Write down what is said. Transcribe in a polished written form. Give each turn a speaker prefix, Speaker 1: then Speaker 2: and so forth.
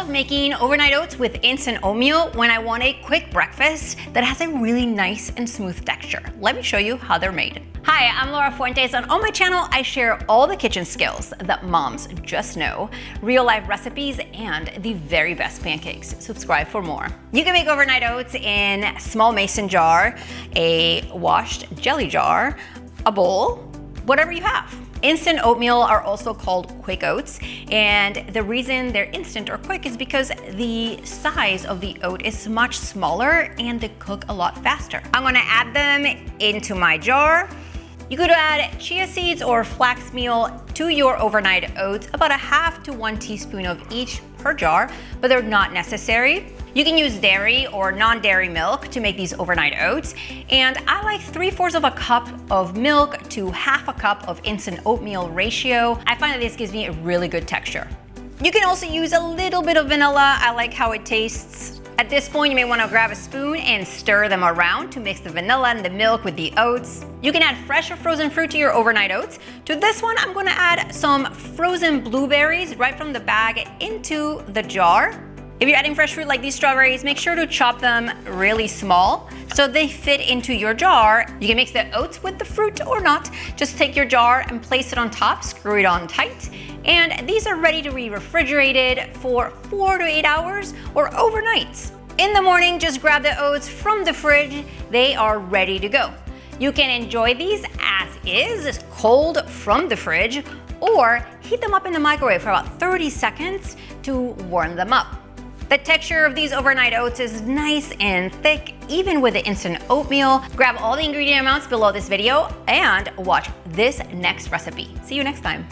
Speaker 1: love making overnight oats with instant oatmeal when I want a quick breakfast that has a really nice and smooth texture. Let me show you how they're made. Hi, I'm Laura Fuentes, and on my channel I share all the kitchen skills that moms just know, real life recipes, and the very best pancakes. Subscribe for more. You can make overnight oats in a small mason jar, a washed jelly jar, a bowl, whatever you have. Instant oatmeal are also called quick oats, and the reason they're instant or quick is because the size of the oat is much smaller and they cook a lot faster. I'm gonna add them into my jar. You could add chia seeds or flaxmeal to your overnight oats, about 1/2 to 1 teaspoon of each per jar, but they're not necessary. You can use dairy or non-dairy milk to make these overnight oats, and I like 3/4 of a cup of milk to 1/2 cup of instant oatmeal ratio. I find that this gives me a really good texture. You can also use a little bit of vanilla. I like how it tastes. At this point, you may want to grab a spoon and stir them around to mix the vanilla and the milk with the oats. You can add fresh or frozen fruit to your overnight oats. To this one, I'm going to add some frozen blueberries right from the bag into the jar. If you're adding fresh fruit like these strawberries, make sure to chop them really small so they fit into your jar. You can mix the oats with the fruit or not. Just take your jar and place it on top, screw it on tight, and these are ready to be refrigerated for 4 to 8 hours or overnight. In the morning, just grab the oats from the fridge. They are ready to go. You can enjoy these as is, cold from the fridge, or heat them up in the microwave for about 30 seconds to warm them up. The texture of these overnight oats is nice and thick, even with the instant oatmeal. Grab all the ingredient amounts below this video and watch this next recipe. See you next time.